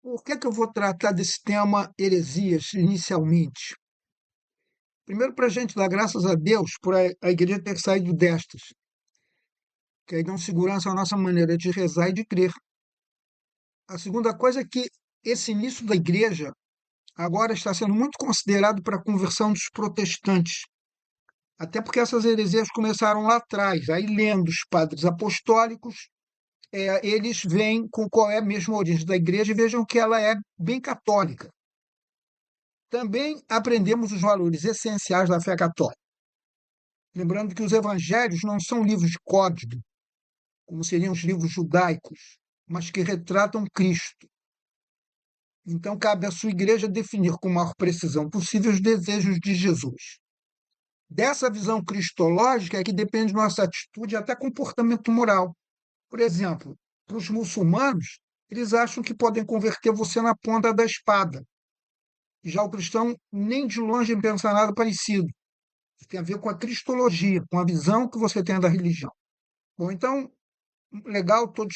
Por que eu vou tratar desse tema heresias inicialmente? Primeiro, para a gente dar graças a Deus por a igreja ter saído destas, que aí dão segurança à nossa maneira de rezar e de crer. A segunda coisa é que esse início da igreja agora está sendo muito considerado para a conversão dos protestantes, até porque essas heresias começaram lá atrás. Aí, lendo os padres apostólicos, eles veem com qual é a mesma origem da igreja e vejam que ela é bem católica. Também aprendemos os valores essenciais da fé católica. Lembrando que os evangelhos não são livros de código, como seriam os livros judaicos, mas que retratam Cristo. Então, cabe à sua igreja definir com maior precisão possível os desejos de Jesus. Dessa visão cristológica é que depende nossa atitude e até comportamento moral. Por exemplo, para os muçulmanos, eles acham que podem converter você na ponta da espada. Já o cristão nem de longe pensa nada parecido. Isso tem a ver com a cristologia, com a visão que você tem da religião. Bom, então, legal todos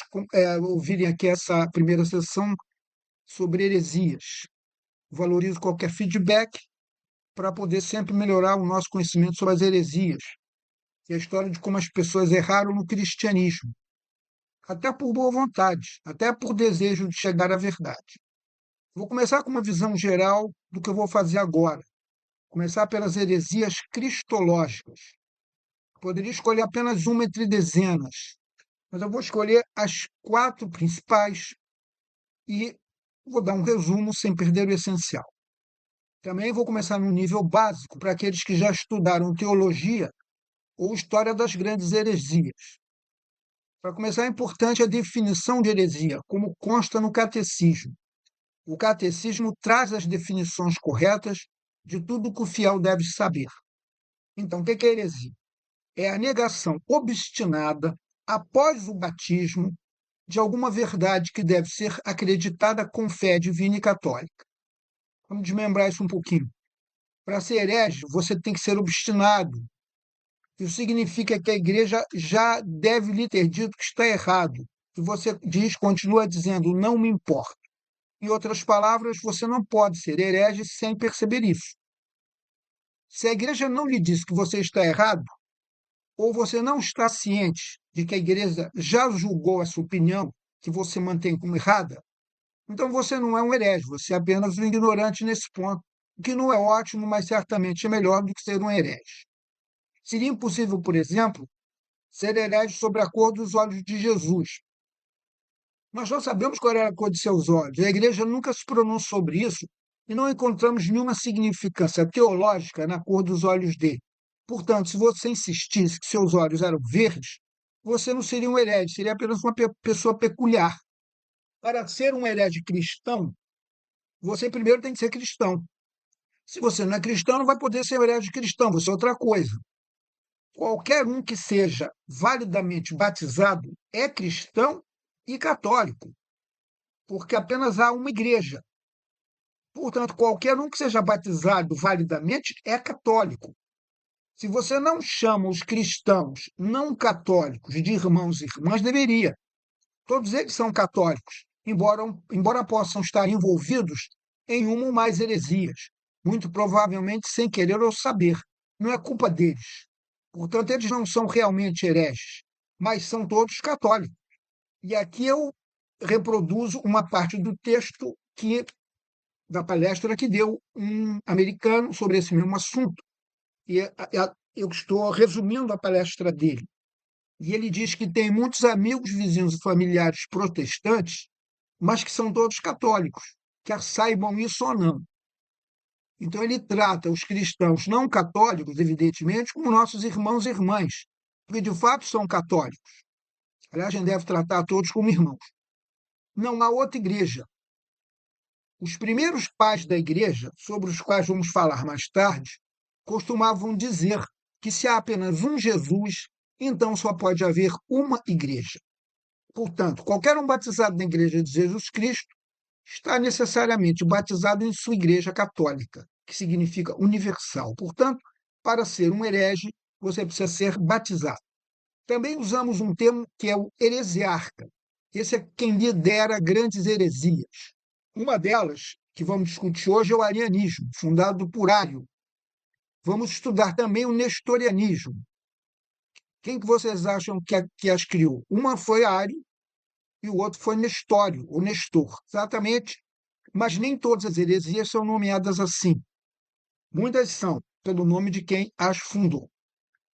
ouvirem aqui essa primeira sessão sobre heresias. Valorizo qualquer feedback para poder sempre melhorar o nosso conhecimento sobre as heresias e a história de como as pessoas erraram no cristianismo, até por boa vontade, até por desejo de chegar à verdade. Vou começar com uma visão geral do que eu vou fazer agora. Começar pelas heresias cristológicas. Poderia escolher apenas uma entre dezenas, mas eu vou escolher as 4 principais e vou dar um resumo sem perder o essencial. Também vou começar no nível básico para aqueles que já estudaram teologia ou história das grandes heresias. Para começar, é importante a definição de heresia, como consta no catecismo. O catecismo traz as definições corretas de tudo que o fiel deve saber. Então, o que é heresia? É a negação obstinada, após o batismo, de alguma verdade que deve ser acreditada com fé divina e católica. Vamos desmembrar isso um pouquinho. Para ser herege, você tem que ser obstinado. Isso significa que a igreja já deve lhe ter dito que está errado. E você continua dizendo, não me importa. Em outras palavras, você não pode ser herege sem perceber isso. Se a igreja não lhe diz que você está errado, ou você não está ciente de que a igreja já julgou essa opinião que você mantém como errada, então você não é um herege, você é apenas um ignorante nesse ponto, o que não é ótimo, mas certamente é melhor do que ser um herege. Seria impossível, por exemplo, ser herege sobre a cor dos olhos de Jesus. Nós não sabemos qual era a cor de seus olhos, a igreja nunca se pronunciou sobre isso e não encontramos nenhuma significância teológica na cor dos olhos dele. Portanto, se você insistisse que seus olhos eram verdes, você não seria um herege, seria apenas uma pessoa peculiar. Para ser um herege cristão, você primeiro tem que ser cristão. Se você não é cristão, não vai poder ser herege cristão, você é outra coisa. Qualquer um que seja validamente batizado é cristão e católico, porque apenas há uma igreja. Portanto, qualquer um que seja batizado validamente é católico. Se você não chama os cristãos não católicos de irmãos e irmãs, deveria. Todos eles são católicos, embora possam estar envolvidos em uma ou mais heresias, muito provavelmente sem querer ou saber. Não é culpa deles. Portanto, eles não são realmente hereges, mas são todos católicos. E aqui eu reproduzo uma parte do texto da palestra que deu um americano sobre esse mesmo assunto. E eu estou resumindo a palestra dele. E ele diz que tem muitos amigos, vizinhos e familiares protestantes, mas que são todos católicos, quer saibam isso ou não. Então, ele trata os cristãos não católicos, evidentemente, como nossos irmãos e irmãs, porque de fato são católicos. Aliás, a gente deve tratar todos como irmãos. Não há outra igreja. Os primeiros pais da igreja, sobre os quais vamos falar mais tarde, costumavam dizer que se há apenas um Jesus, então só pode haver uma igreja. Portanto, qualquer um batizado na igreja de Jesus Cristo está necessariamente batizado em sua igreja católica, que significa universal. Portanto, para ser um herege, você precisa ser batizado. Também usamos um termo que é o heresiarca. Esse é quem lidera grandes heresias. Uma delas, que vamos discutir hoje, é o arianismo, fundado por Ário. Vamos estudar também o nestorianismo. Quem que vocês acham que as criou? Uma foi Ário e o outro foi Nestório, ou Nestor, exatamente. Mas nem todas as heresias são nomeadas assim. Muitas são pelo nome de quem as fundou.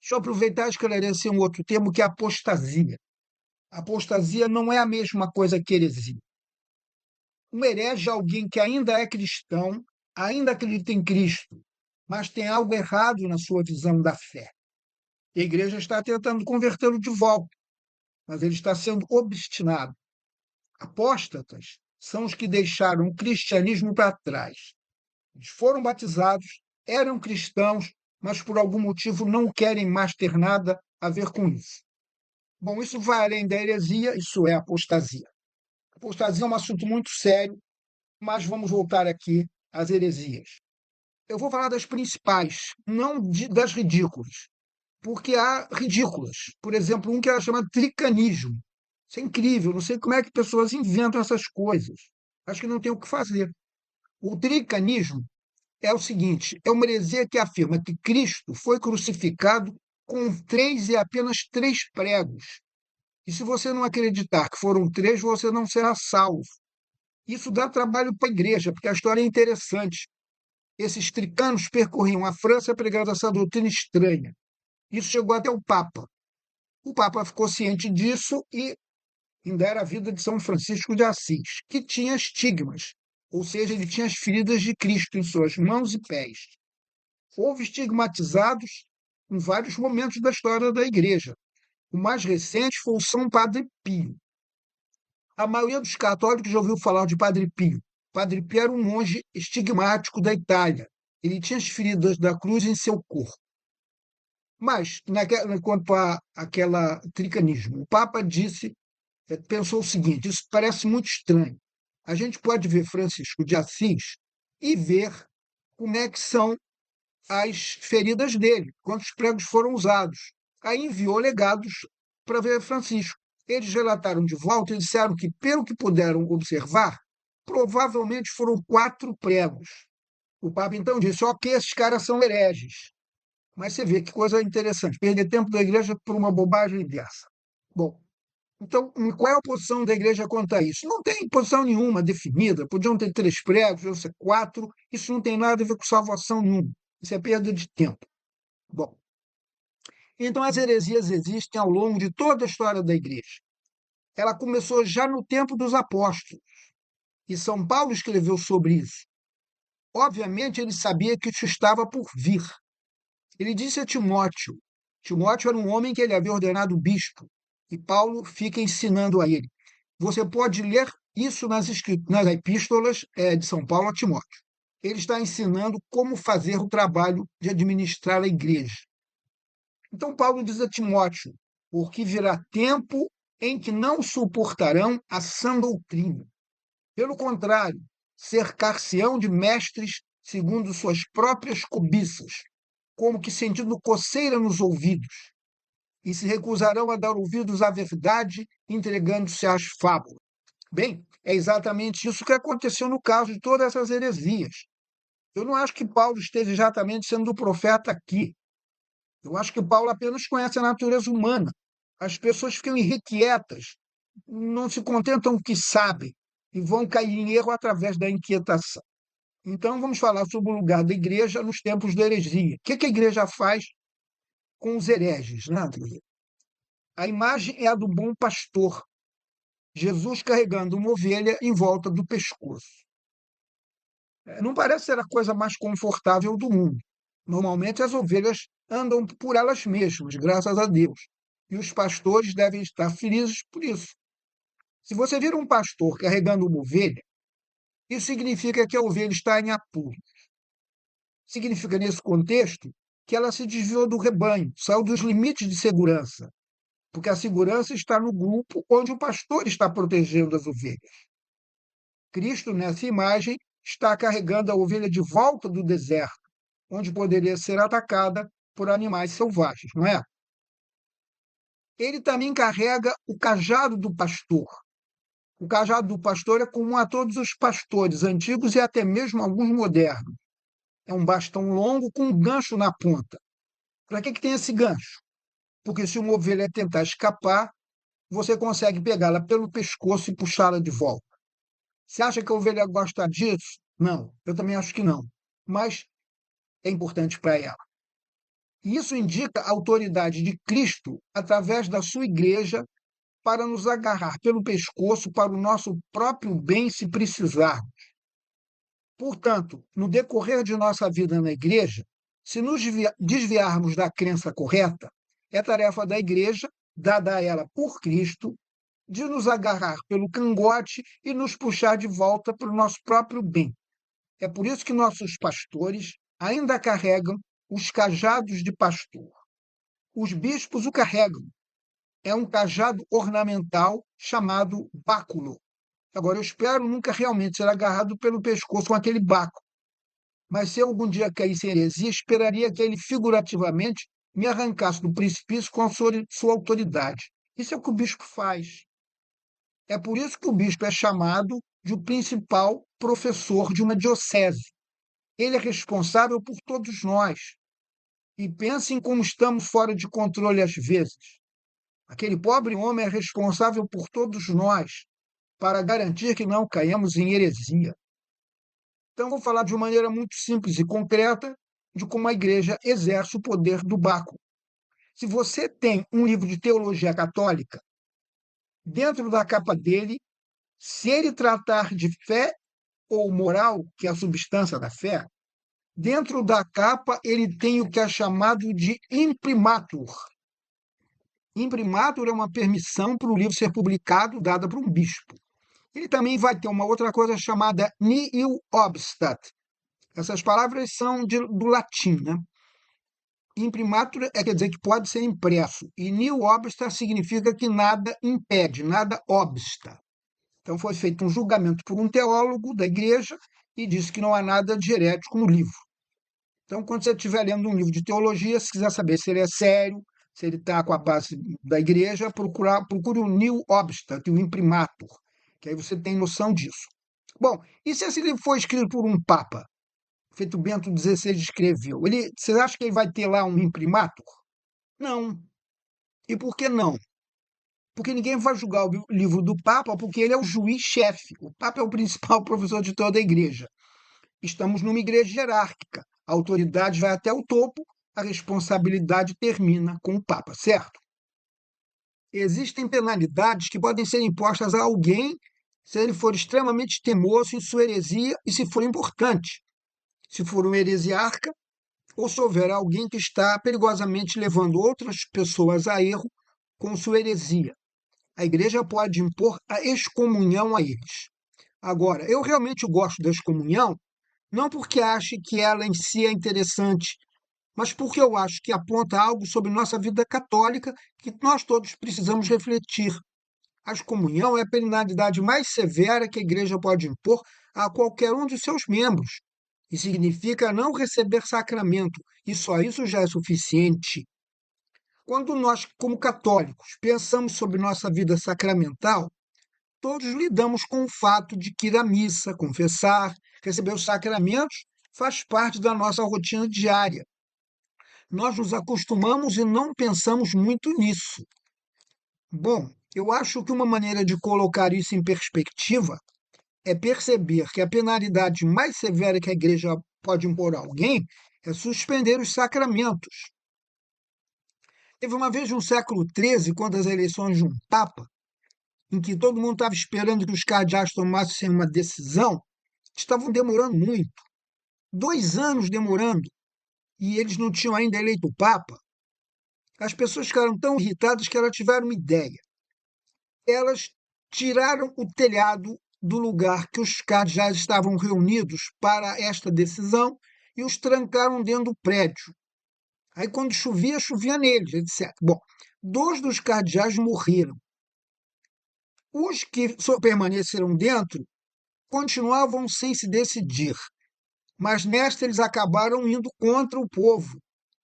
Deixa eu aproveitar e esclarecer um outro termo, que é apostasia. Apostasia não é a mesma coisa que heresia. Um herege é alguém que ainda é cristão, ainda acredita em Cristo, mas tem algo errado na sua visão da fé. E a igreja está tentando convertê-lo de volta, mas ele está sendo obstinado. Apóstatas são os que deixaram o cristianismo para trás. Eles foram batizados, eram cristãos, mas por algum motivo não querem mais ter nada a ver com isso. Bom, isso vai além da heresia, isso é apostasia. Apostasia é um assunto muito sério, mas vamos voltar aqui às heresias. Eu vou falar das principais, não das ridículas, porque há ridículas. Por exemplo, um que ela chama tricanismo. Isso é incrível, não sei como é que pessoas inventam essas coisas. Acho que não tem o que fazer. O tricanismo é o seguinte: é uma heresia que afirma que Cristo foi crucificado com três e apenas três pregos. E se você não acreditar que foram três, você não será salvo. Isso dá trabalho para a igreja, porque a história é interessante. Esses tricanos percorriam a França pregando essa doutrina estranha. Isso chegou até o Papa. O Papa ficou ciente disso e ainda era a vida de São Francisco de Assis, que tinha estigmas, ou seja, ele tinha as feridas de Cristo em suas mãos e pés. Houve estigmatizados em vários momentos da história da igreja. O mais recente foi o São Padre Pio. A maioria dos católicos já ouviu falar de Padre Pio. Padre Pio era um monge estigmático da Itália. Ele tinha as feridas da cruz em seu corpo. Mas, quanto àquela tricanismo, o Papa pensou o seguinte: isso parece muito estranho. A gente pode ver Francisco de Assis e ver como é que são as feridas dele, quantos pregos foram usados. Aí enviou legados para ver Francisco. Eles relataram de volta e disseram que, pelo que puderam observar, provavelmente foram 4 pregos. O Papa então disse: ok, esses caras são hereges. Mas você vê que coisa interessante, perder tempo da igreja por uma bobagem dessa. Bom, então, qual é a posição da igreja quanto a isso? Não tem posição nenhuma definida. Podiam ter 3 pregos, podiam ser 4. Isso não tem nada a ver com salvação nenhuma. Isso é perda de tempo. Bom, então as heresias existem ao longo de toda a história da igreja. Ela começou já no tempo dos apóstolos. E São Paulo escreveu sobre isso. Obviamente, ele sabia que isso estava por vir. Ele disse a Timóteo. Timóteo era um homem que ele havia ordenado bispo. E Paulo fica ensinando a ele. Você pode ler isso nas epístolas de São Paulo a Timóteo. Ele está ensinando como fazer o trabalho de administrar a igreja. Então, Paulo diz a Timóteo: porque virá tempo em que não suportarão a sã doutrina. Pelo contrário, cercar-se-ão de mestres segundo suas próprias cobiças, como que sentindo coceira nos ouvidos, e se recusarão a dar ouvidos à verdade, entregando-se às fábulas. Bem, é exatamente isso que aconteceu no caso de todas essas heresias. Eu não acho que Paulo esteja exatamente sendo o profeta aqui. Eu acho que Paulo apenas conhece a natureza humana. As pessoas ficam irrequietas, não se contentam com o que sabem e vão cair em erro através da inquietação. Então, vamos falar sobre o lugar da igreja nos tempos da heresia. O que a igreja faz com os hereges, né? A imagem é a do bom pastor, Jesus carregando uma ovelha em volta do pescoço. Não parece ser a coisa mais confortável do mundo. Normalmente as ovelhas andam por elas mesmas, graças a Deus. E os pastores devem estar felizes por isso. Se você vir um pastor carregando uma ovelha, isso significa que a ovelha está em apuros. Significa, nesse contexto, que ela se desviou do rebanho, saiu dos limites de segurança, porque a segurança está no grupo onde o pastor está protegendo as ovelhas. Cristo, nessa imagem, está carregando a ovelha de volta do deserto, onde poderia ser atacada por animais selvagens, não é? Ele também carrega o cajado do pastor. O cajado do pastor é comum a todos os pastores antigos e até mesmo alguns modernos. É um bastão longo com um gancho na ponta. Para que tem esse gancho? Porque se uma ovelha tentar escapar, você consegue pegá-la pelo pescoço e puxá-la de volta. Você acha que a ovelha gosta disso? Não, eu também acho que não. Mas é importante para ela. E isso indica a autoridade de Cristo através da sua igreja para nos agarrar pelo pescoço para o nosso próprio bem se precisarmos. Portanto, no decorrer de nossa vida na igreja, se nos desviarmos da crença correta, é tarefa da igreja, dada a ela por Cristo, de nos agarrar pelo cangote e nos puxar de volta para o nosso próprio bem. É por isso que nossos pastores ainda carregam os cajados de pastor. Os bispos o carregam. É um cajado ornamental chamado báculo. Agora, eu espero nunca realmente ser agarrado pelo pescoço com aquele báculo. Mas se algum dia caísse em heresia, esperaria que ele figurativamente me arrancasse do precipício com a sua autoridade. Isso é o que o bispo faz. É por isso que o bispo é chamado de o principal professor de uma diocese. Ele é responsável por todos nós. E pensem como estamos fora de controle às vezes. Aquele pobre homem é responsável por todos nós, para garantir que não caiamos em heresia. Então, vou falar de uma maneira muito simples e concreta de como a igreja exerce o poder do báculo. Se você tem um livro de teologia católica, dentro da capa dele, se ele tratar de fé ou moral, que é a substância da fé, dentro da capa ele tem o que é chamado de imprimatur. Imprimatur é uma permissão para o livro ser publicado, dada por um bispo. Ele também vai ter uma outra coisa chamada nihil obstat. Essas palavras são do latim, né? Imprimatur quer dizer que pode ser impresso, e nihil obstat significa que nada impede, nada obsta. Então foi feito um julgamento por um teólogo da igreja e disse que não há nada de herético no livro. Então, quando você estiver lendo um livro de teologia, se quiser saber se ele é sério, se ele está com a base da igreja, procure o nihil obstat, o imprimatur, que aí você tem noção disso. Bom, e se esse livro for escrito por um papa, feito Bento XVI escreveu, você acha que ele vai ter lá um imprimatur? Não. E por que não? Porque ninguém vai julgar o livro do papa, porque ele é o juiz-chefe. O papa é o principal professor de toda a igreja. Estamos numa igreja hierárquica. A autoridade vai até o topo, a responsabilidade termina com o papa, certo? Existem penalidades que podem ser impostas a alguém se ele for extremamente teimoso em sua heresia e se for importante. Se for um heresiarca, ou se houver alguém que está perigosamente levando outras pessoas a erro com sua heresia. A igreja pode impor a excomunhão a eles. Agora, eu realmente gosto da excomunhão, não porque ache que ela em si é interessante, mas porque eu acho que aponta algo sobre nossa vida católica que nós todos precisamos refletir. A excomunhão é a penalidade mais severa que a igreja pode impor a qualquer um de seus membros. E significa não receber sacramento, e só isso já é suficiente. Quando nós, como católicos, pensamos sobre nossa vida sacramental, todos lidamos com o fato de que ir à missa, confessar, receber os sacramentos faz parte da nossa rotina diária. Nós nos acostumamos e não pensamos muito nisso. Bom, eu acho que uma maneira de colocar isso em perspectiva é perceber que a penalidade mais severa que a igreja pode impor a alguém é suspender os sacramentos. Teve uma vez no século XIII, quando as eleições de um papa, em que todo mundo estava esperando que os cardeais tomassem uma decisão, estavam demorando muito. 2 anos demorando, e eles não tinham ainda eleito o papa. As pessoas ficaram tão irritadas que elas tiveram uma ideia. Elas tiraram o telhado do lugar que os cardeais estavam reunidos para esta decisão e os trancaram dentro do prédio. Aí, quando chovia, chovia neles, etc. Bom, 2 dos cardeais morreram. Os que permaneceram dentro continuavam sem se decidir, mas nesta eles acabaram indo contra o povo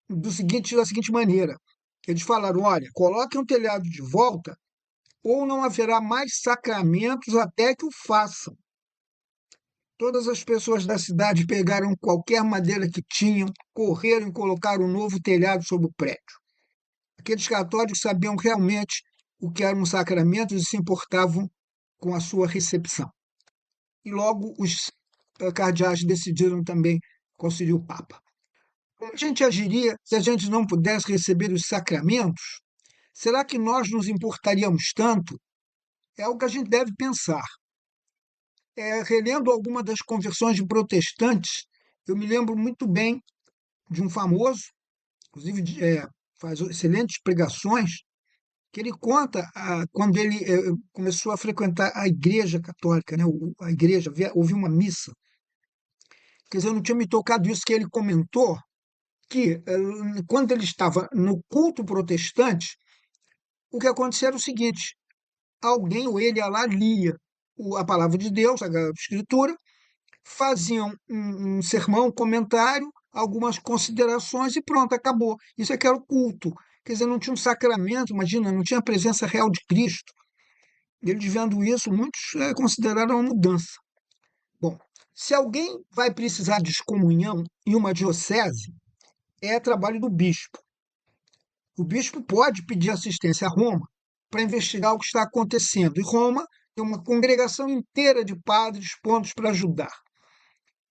da seguinte maneira. Eles falaram, olha, coloquem o telhado de volta ou não haverá mais sacramentos até que o façam. Todas as pessoas da cidade pegaram qualquer madeira que tinham, correram e colocaram um novo telhado sobre o prédio. Aqueles católicos sabiam realmente o que eram os sacramentos e se importavam com a sua recepção. E logo os cardeais decidiram também conselhar o Papa. Como a gente agiria se a gente não pudesse receber os sacramentos? Será que nós nos importaríamos tanto? É algo que a gente deve pensar. Relendo alguma das conversões de protestantes, eu me lembro muito bem de um famoso, inclusive faz excelentes pregações, que ele conta quando ele começou a frequentar a igreja católica, né, a igreja, ouviu uma missa. Quer dizer, eu não tinha me tocado isso que ele comentou, que quando ele estava no culto protestante, o que acontecia era o seguinte: alguém ou ele ia lá, lia a palavra de Deus, a Escritura, faziam um sermão, um comentário, algumas considerações e pronto, acabou. Isso é que era o culto. Quer dizer, não tinha um sacramento, imagina, não tinha a presença real de Cristo. Eles vendo isso, muitos consideraram uma mudança. Bom, se alguém vai precisar de excomunhão em uma diocese, é trabalho do bispo. O bispo pode pedir assistência a Roma para investigar o que está acontecendo. E Roma tem uma congregação inteira de padres prontos para ajudar.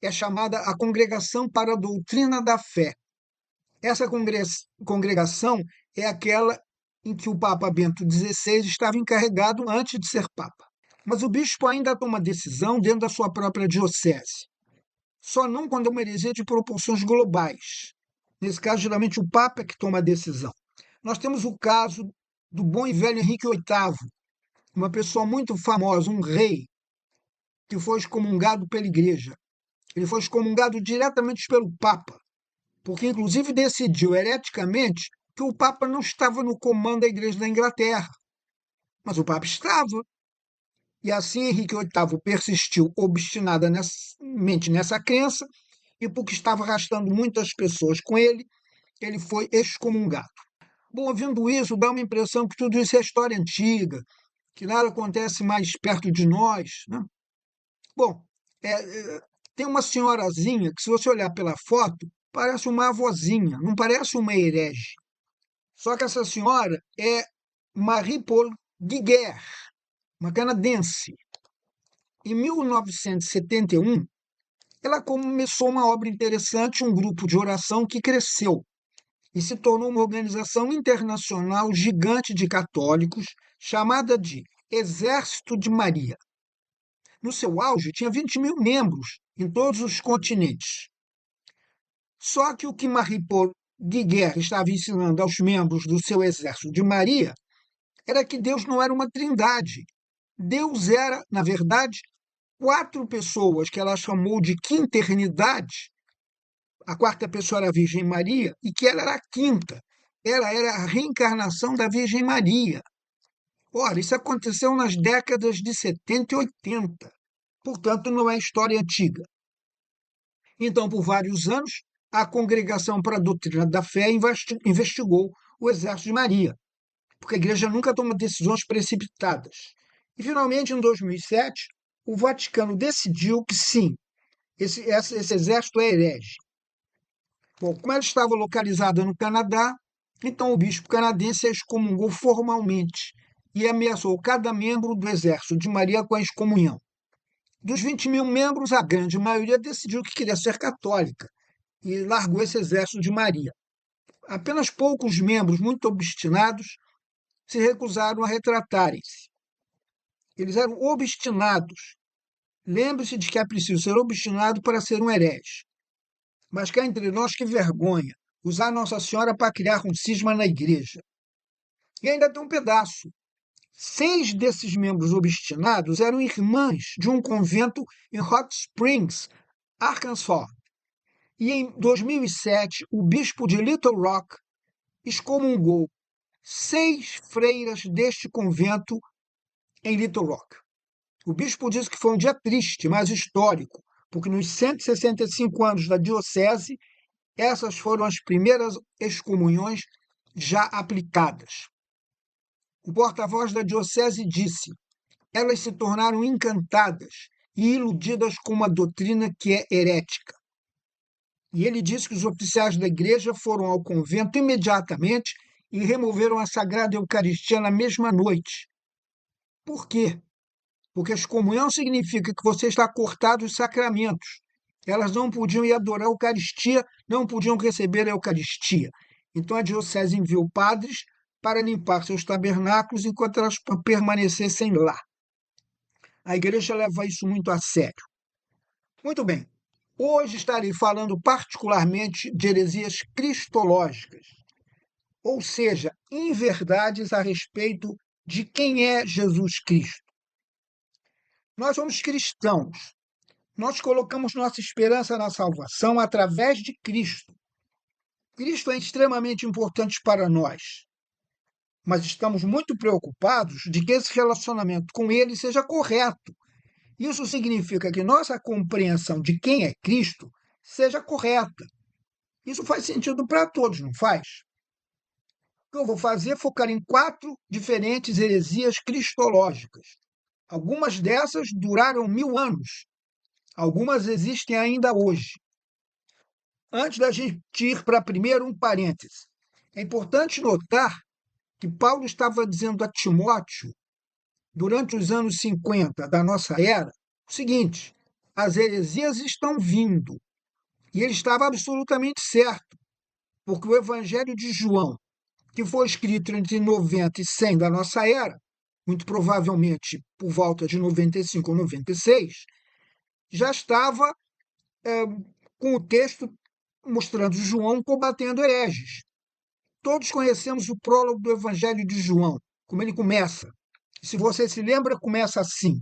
É chamada a Congregação para a Doutrina da Fé. Essa congregação é aquela em que o Papa Bento XVI estava encarregado antes de ser Papa. Mas o bispo ainda toma decisão dentro da sua própria diocese. Só não quando é uma heresia de proporções globais. Nesse caso, geralmente o Papa é que toma a decisão. Nós temos o caso do bom e velho Henrique VIII, uma pessoa muito famosa, um rei, que foi excomungado pela igreja. Ele foi excomungado diretamente pelo Papa, porque inclusive decidiu hereticamente que o Papa não estava no comando da Igreja da Inglaterra, mas o Papa estava. E assim Henrique VIII persistiu obstinadamente nessa crença, e porque estava arrastando muitas pessoas com ele, ele foi excomungado. Bom, ouvindo isso, dá uma impressão que tudo isso é história antiga, que nada acontece mais perto de nós, né? Bom, tem uma senhorazinha que, se você olhar pela foto, parece uma avózinha, não parece uma herege. Só que essa senhora é Marie-Paul Giguère, uma canadense. Em 1971, ela começou uma obra interessante, um grupo de oração que cresceu e se tornou uma organização internacional gigante de católicos, chamada de Exército de Maria. No seu auge, tinha 20 mil membros em todos os continentes. Só que o que Marie-Paul Giguère estava ensinando aos membros do seu Exército de Maria era que Deus não era uma trindade. Deus era, na verdade, 4 pessoas que ela chamou de quinternidade. A quarta pessoa era a Virgem Maria e que ela era a quinta. Ela era a reencarnação da Virgem Maria. Ora, isso aconteceu nas décadas de 70 e 80. Portanto, não é história antiga. Então, por vários anos, a Congregação para a Doutrina da Fé investigou o Exército de Maria, porque a Igreja nunca toma decisões precipitadas. E, finalmente, em 2007, o Vaticano decidiu que sim, esse exército é herege. Bom, como ela estava localizada no Canadá, então o bispo canadense a excomungou formalmente e ameaçou cada membro do Exército de Maria com a excomunhão. Dos 20 mil membros, a grande maioria decidiu que queria ser católica e largou esse Exército de Maria. Apenas poucos membros, muito obstinados, se recusaram a retratarem-se. Eles eram obstinados. Lembre-se de que é preciso ser obstinado para ser um herege. Mas cá entre nós, que vergonha usar Nossa Senhora para criar um cisma na igreja. E ainda tem um pedaço. 6 desses membros obstinados eram irmãs de um convento em Hot Springs, Arkansas. E em 2007, o bispo de Little Rock excomungou 6 freiras deste convento em Little Rock. O bispo disse que foi um dia triste, mas histórico, porque nos 165 anos da diocese, essas foram as primeiras excomunhões já aplicadas. O porta-voz da diocese disse: elas se tornaram encantadas e iludidas com uma doutrina que é herética. E ele disse que os oficiais da igreja foram ao convento imediatamente e removeram a Sagrada Eucaristia na mesma noite. Por quê? Porque a excomunhão significa que você está cortado dos sacramentos. Elas não podiam ir adorar a Eucaristia, não podiam receber a Eucaristia. Então a diocese enviou padres para limpar seus tabernáculos enquanto elas permanecessem lá. A igreja leva isso muito a sério. Muito bem. Hoje estarei falando particularmente de heresias cristológicas, ou seja, inverdades a respeito de quem é Jesus Cristo. Nós somos cristãos. Nós colocamos nossa esperança na salvação através de Cristo. Cristo é extremamente importante para nós, mas estamos muito preocupados de que esse relacionamento com Ele seja correto. Isso significa que nossa compreensão de quem é Cristo seja correta. Isso faz sentido para todos, não faz? O que eu vou fazer é focar em 4 diferentes heresias cristológicas. Algumas dessas duraram 1000 anos. Algumas existem ainda hoje. Antes da gente ir para primeiro, um parêntese. É importante notar que Paulo estava dizendo a Timóteo, durante os anos 50 da nossa era, o seguinte: as heresias estão vindo. E ele estava absolutamente certo, porque o Evangelho de João, que foi escrito entre 90 e 100 da nossa era, muito provavelmente por volta de 95 ou 96, já estava com o texto mostrando João combatendo hereges. Todos conhecemos o prólogo do Evangelho de João, como ele começa. Se você se lembra, começa assim: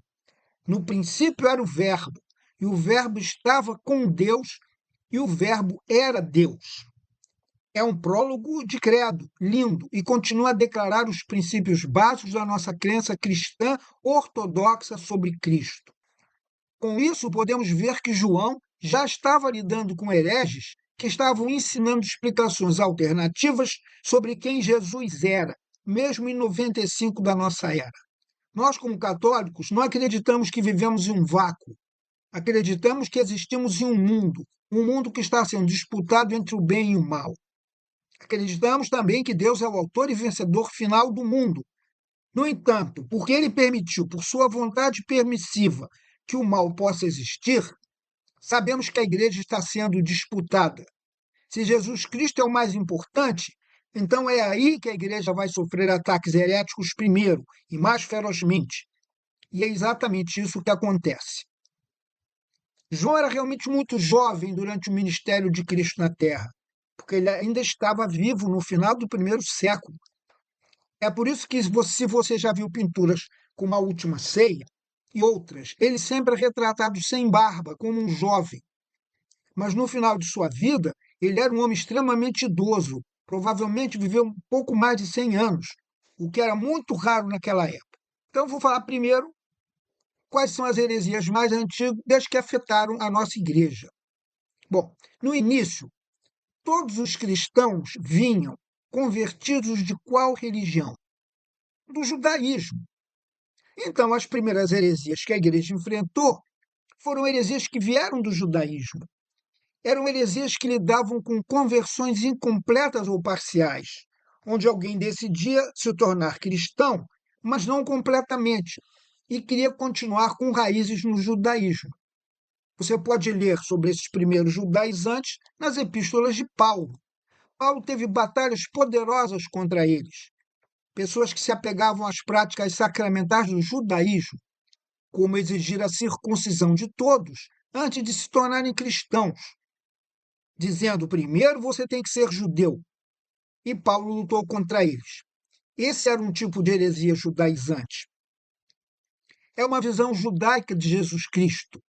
no princípio era o Verbo, e o Verbo estava com Deus, e o Verbo era Deus. É um prólogo de credo, lindo, e continua a declarar os princípios básicos da nossa crença cristã ortodoxa sobre Cristo. Com isso, podemos ver que João já estava lidando com hereges que estavam ensinando explicações alternativas sobre quem Jesus era, mesmo em 95 da nossa era. Nós, como católicos, não acreditamos que vivemos em um vácuo. Acreditamos que existimos em um mundo que está sendo disputado entre o bem e o mal. Acreditamos também que Deus é o autor e vencedor final do mundo. No entanto, porque ele permitiu, por sua vontade permissiva, que o mal possa existir, sabemos que a igreja está sendo disputada. Se Jesus Cristo é o mais importante, então é aí que a igreja vai sofrer ataques heréticos primeiro e mais ferozmente. E é exatamente isso que acontece. João era realmente muito jovem durante o ministério de Cristo na Terra, porque ele ainda estava vivo no final do primeiro século. É por isso que, se você já viu pinturas como A Última Ceia e outras, ele sempre é retratado sem barba, como um jovem. Mas no final de sua vida, ele era um homem extremamente idoso, provavelmente viveu um pouco mais de 100 anos, o que era muito raro naquela época. Então, vou falar primeiro quais são as heresias mais antigas que afetaram a nossa igreja. Bom, no início, todos os cristãos vinham convertidos de qual religião? Do judaísmo. Então, as primeiras heresias que a igreja enfrentou foram heresias que vieram do judaísmo. Eram heresias que lidavam com conversões incompletas ou parciais, onde alguém decidia se tornar cristão, mas não completamente, e queria continuar com raízes no judaísmo. Você pode ler sobre esses primeiros judaizantes nas epístolas de Paulo. Paulo teve batalhas poderosas contra eles. Pessoas que se apegavam às práticas sacramentais do judaísmo, como exigir a circuncisão de todos antes de se tornarem cristãos, dizendo primeiro você tem que ser judeu. E Paulo lutou contra eles. Esse era um tipo de heresia judaizante. É uma visão judaica de Jesus Cristo.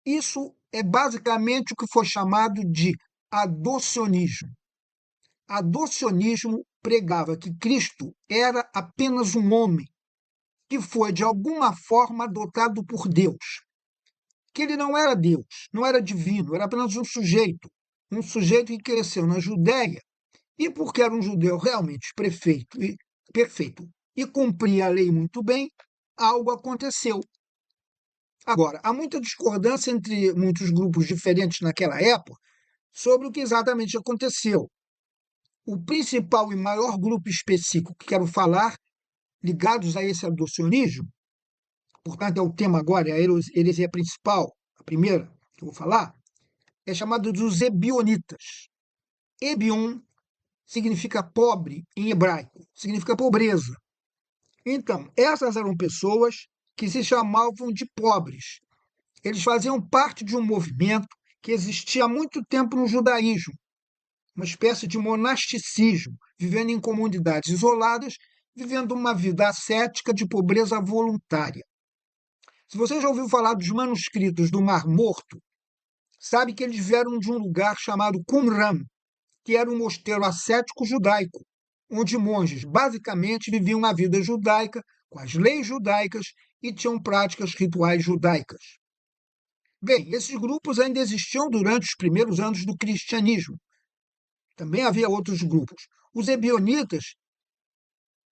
Isso é basicamente o que foi chamado de adocionismo. Adocionismo pregava que Cristo era apenas um homem que foi, de alguma forma, adotado por Deus. Que ele não era Deus, não era divino, era apenas um sujeito que cresceu na Judéia e, porque era um judeu realmente perfeito e cumpria a lei muito bem, algo aconteceu. Agora, há muita discordância entre muitos grupos diferentes naquela época sobre o que exatamente aconteceu. O principal e maior grupo específico que quero falar, ligados a esse adocionismo, portanto é o tema agora, é a heresia principal, a primeira que eu vou falar, é chamado dos ebionitas. Ebion significa pobre em hebraico, significa pobreza. Então, essas eram pessoas que se chamavam de pobres. Eles faziam parte de um movimento que existia há muito tempo no judaísmo, uma espécie de monasticismo, vivendo em comunidades isoladas, vivendo uma vida ascética de pobreza voluntária. Se você já ouviu falar dos manuscritos do Mar Morto, sabe que eles vieram de um lugar chamado Qumran, que era um mosteiro ascético judaico, onde monges basicamente viviam a vida judaica, com as leis judaicas e tinham práticas rituais judaicas. Bem, esses grupos ainda existiam durante os primeiros anos do cristianismo. Também havia outros grupos. Os ebionitas,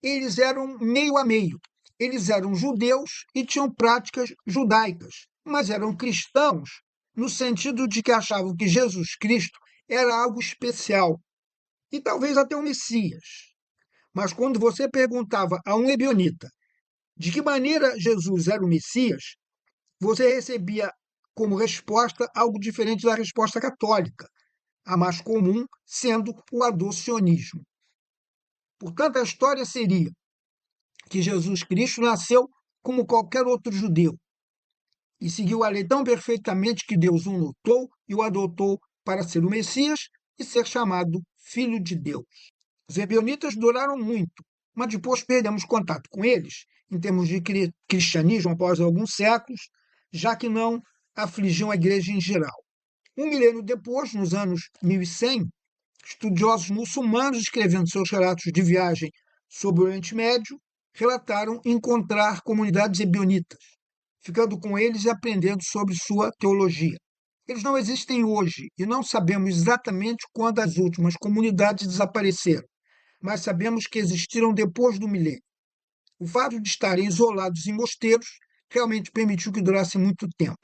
eles eram meio a meio. Eles eram judeus e tinham práticas judaicas, mas eram cristãos no sentido de que achavam que Jesus Cristo era algo especial e talvez até um Messias. Mas quando você perguntava a um ebionita de que maneira Jesus era o Messias, você recebia como resposta algo diferente da resposta católica, a mais comum sendo o adocionismo. Portanto, a história seria que Jesus Cristo nasceu como qualquer outro judeu e seguiu a lei tão perfeitamente que Deus o notou e o adotou para ser o Messias e ser chamado Filho de Deus. Os ebionitas duraram muito, mas depois perdemos contato com eles, em termos de cristianismo, após alguns séculos, já que não afligiam a igreja em geral. Um milênio depois, nos anos 1100, estudiosos muçulmanos, escrevendo seus relatos de viagem sobre o Oriente Médio, relataram encontrar comunidades ebionitas, ficando com eles e aprendendo sobre sua teologia. Eles não existem hoje e não sabemos exatamente quando as últimas comunidades desapareceram, mas sabemos que existiram depois do milênio. O fato de estarem isolados em mosteiros realmente permitiu que durasse muito tempo.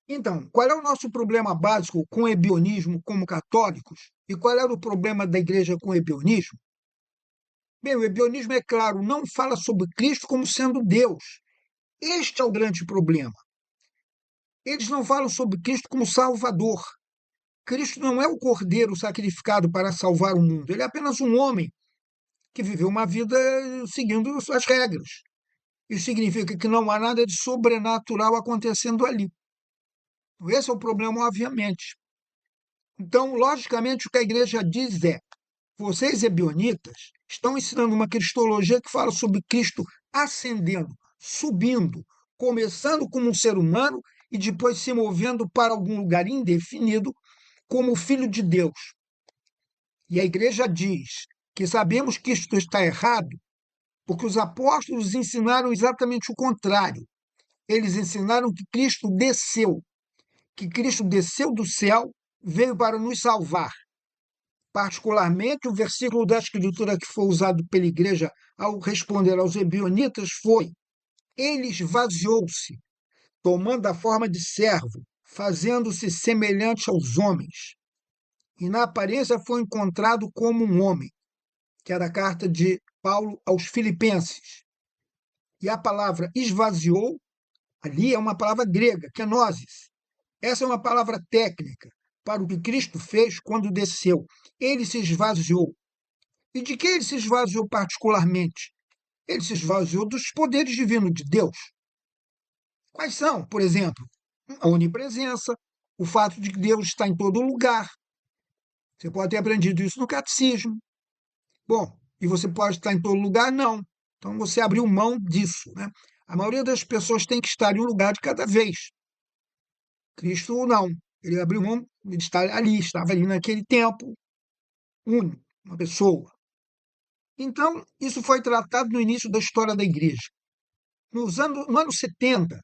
Então, qual é o nosso problema básico com o ebionismo como católicos? E qual era o problema da igreja com o ebionismo? Bem, o ebionismo, é claro, não fala sobre Cristo como sendo Deus. Este é o grande problema. Eles não falam sobre Cristo como Salvador. Cristo não é o Cordeiro sacrificado para salvar o mundo. Ele é apenas um homem que viveu uma vida seguindo as regras. Isso significa que não há nada de sobrenatural acontecendo ali. Esse é o problema, obviamente. Então, logicamente, o que a igreja diz é: vocês, ebionitas, estão ensinando uma cristologia que fala sobre Cristo ascendendo, subindo, começando como um ser humano e depois se movendo para algum lugar indefinido como Filho de Deus. E a igreja diz que sabemos que isto está errado porque os apóstolos ensinaram exatamente o contrário. Eles ensinaram que Cristo desceu do céu, veio para nos salvar. Particularmente, o versículo da Escritura que foi usado pela igreja ao responder aos ebionitas foi: ele esvaziou-se, tomando a forma de servo, fazendo-se semelhante aos homens. E na aparência foi encontrado como um homem, que era a carta de Paulo aos Filipenses. E a palavra esvaziou, ali é uma palavra grega, kenosis. Essa é uma palavra técnica para o que Cristo fez quando desceu. Ele se esvaziou. E de que ele se esvaziou particularmente? Ele se esvaziou dos poderes divinos de Deus. Quais são, por exemplo, a onipresença, o fato de que Deus está em todo lugar. Você pode ter aprendido isso no catecismo. Bom, e você pode estar em todo lugar? Não. Então você abriu mão disso, né? A maioria das pessoas tem que estar em um lugar de cada vez. Cristo não. Ele abriu mão de estar ali, estava ali naquele tempo, único, uma pessoa. Então, isso foi tratado no início da história da igreja. No ano 70,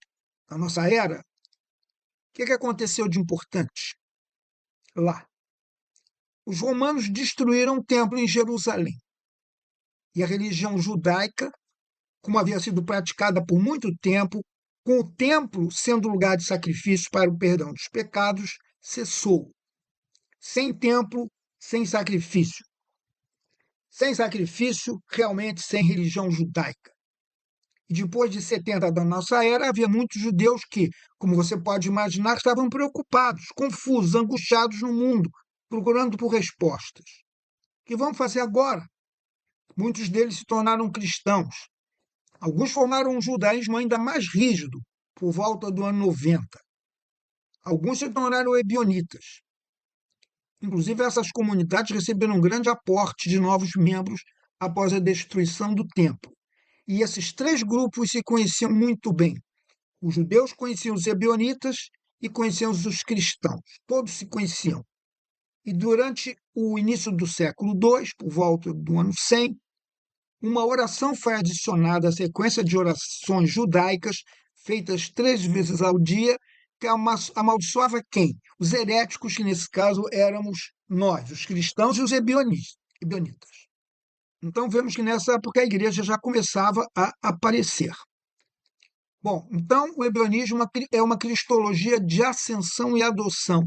da nossa era, o que aconteceu de importante lá? Os romanos destruíram o templo em Jerusalém. E a religião judaica, como havia sido praticada por muito tempo, com o templo sendo lugar de sacrifício para o perdão dos pecados, cessou. Sem templo, sem sacrifício. Sem sacrifício, realmente sem religião judaica. E depois de 70 da nossa era, havia muitos judeus que, como você pode imaginar, estavam preocupados, confusos, angustiados no mundo, procurando por respostas. O que vamos fazer agora? Muitos deles se tornaram cristãos. Alguns formaram um judaísmo ainda mais rígido, por volta do ano 90. Alguns se tornaram ebionitas. Inclusive, essas comunidades receberam um grande aporte de novos membros após a destruição do templo. E esses três grupos se conheciam muito bem. Os judeus conheciam os ebionitas e conheciam os cristãos. Todos se conheciam. E durante o início do século II, por volta do ano 100, uma oração foi adicionada à sequência de orações judaicas feitas 3 vezes ao dia, que amaldiçoava quem? Os heréticos, que nesse caso éramos nós, os cristãos e os ebionitas. Então vemos que nessa época a igreja já começava a aparecer. Bom, então o ebionismo é uma cristologia de ascensão e adoção,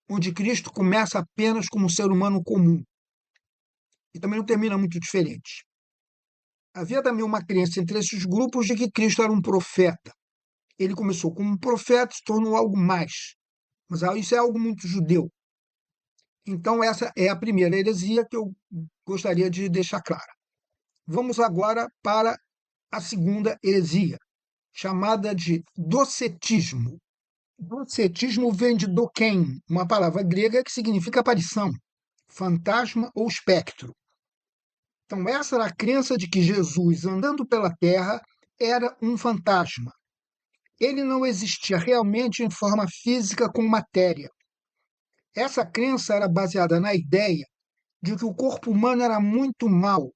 onde Cristo começa apenas como um ser humano comum. E também não termina muito diferente. Havia também uma crença entre esses grupos de que Cristo era um profeta. Ele começou como um profeta e se tornou algo mais. Mas isso é algo muito judeu. Então, essa é a primeira heresia que eu gostaria de deixar clara. Vamos agora para a segunda heresia, chamada de docetismo. Docetismo vem de dokein, uma palavra grega que significa aparição, fantasma ou espectro. Então, essa era a crença de que Jesus, andando pela terra, era um fantasma. Ele não existia realmente em forma física com matéria. Essa crença era baseada na ideia de que o corpo humano era muito mau.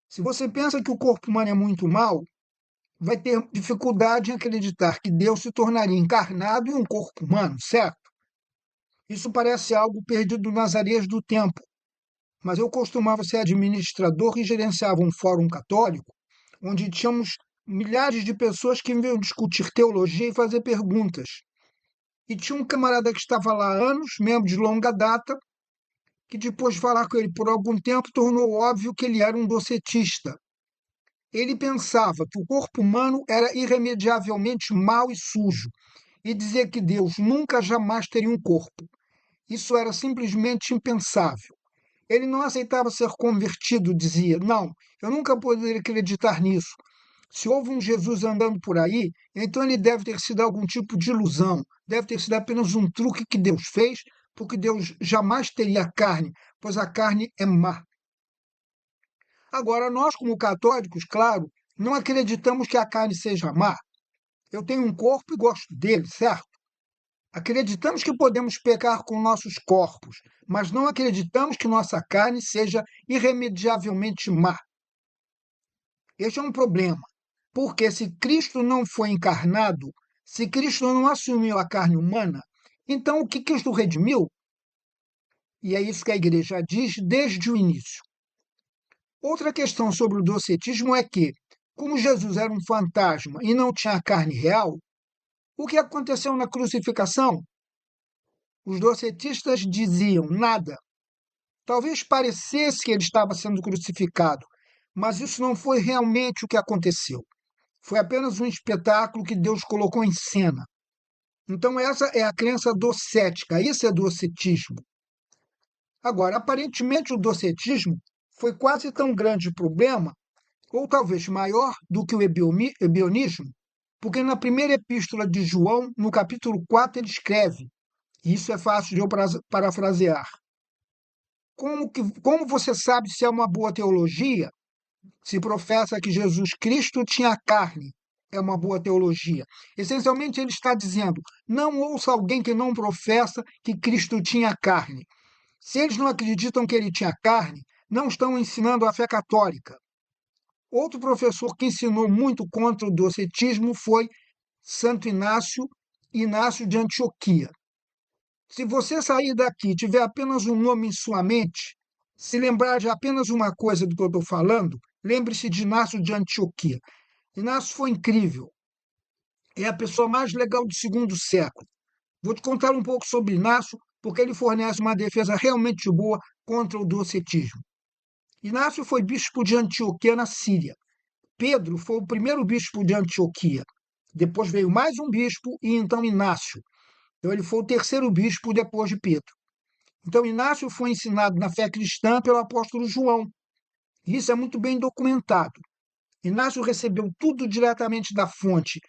Se você pensa que o corpo humano é muito mau, vai ter dificuldade em acreditar que Deus se tornaria encarnado em um corpo humano, certo? Isso parece algo perdido nas areias do tempo. Mas eu costumava ser administrador e gerenciava um fórum católico, onde tínhamos milhares de pessoas que vinham discutir teologia e fazer perguntas. E tinha um camarada que estava lá há anos, membro de longa data, que depois de falar com ele por algum tempo, tornou óbvio que ele era um docetista. Ele pensava que o corpo humano era irremediavelmente mau e sujo, e dizia que Deus nunca jamais teria um corpo. Isso era simplesmente impensável. Ele não aceitava ser convertido, dizia, não, eu nunca poderia acreditar nisso. Se houve um Jesus andando por aí, então ele deve ter sido algum tipo de ilusão, deve ter sido apenas um truque que Deus fez, porque Deus jamais teria carne, pois a carne é má. Agora, nós, como católicos, claro, não acreditamos que a carne seja má. Eu tenho um corpo e gosto dele, certo? Acreditamos que podemos pecar com nossos corpos, mas não acreditamos que nossa carne seja irremediavelmente má. Este é um problema, porque se Cristo não foi encarnado, se Cristo não assumiu a carne humana, então o que Cristo redimiu? E é isso que a igreja diz desde o início. Outra questão sobre o docetismo é que, como Jesus era um fantasma e não tinha carne real, o que aconteceu na crucificação? Os docetistas diziam nada. Talvez parecesse que ele estava sendo crucificado, mas isso não foi realmente o que aconteceu. Foi apenas um espetáculo que Deus colocou em cena. Então, essa é a crença docética, isso é docetismo. Agora, aparentemente, o docetismo foi quase tão grande problema, ou talvez maior, do que o ebionismo, porque na primeira epístola de João, no capítulo 4, ele escreve, e isso é fácil de eu parafrasear, como você sabe se é uma boa teologia, se professa que Jesus Cristo tinha carne, é uma boa teologia. Essencialmente, ele está dizendo, não ouça alguém que não professa que Cristo tinha carne. Se eles não acreditam que ele tinha carne, não estão ensinando a fé católica. Outro professor que ensinou muito contra o docetismo foi Santo Inácio de Antioquia. Se você sair daqui e tiver apenas um nome em sua mente, Se lembrar de apenas uma coisa do que eu estou falando, lembre-se de Inácio de Antioquia. Inácio foi incrível. É a pessoa mais legal do segundo século. Vou te contar um pouco sobre Inácio, porque ele fornece uma defesa realmente boa contra o docetismo. Inácio foi bispo de Antioquia, na Síria. Pedro foi o primeiro bispo de Antioquia. Depois veio mais um bispo e então Inácio. Então ele foi o terceiro bispo depois de Pedro. Então Inácio foi ensinado na fé cristã pelo apóstolo João. Isso é muito bem documentado. Inácio recebeu tudo diretamente da fonte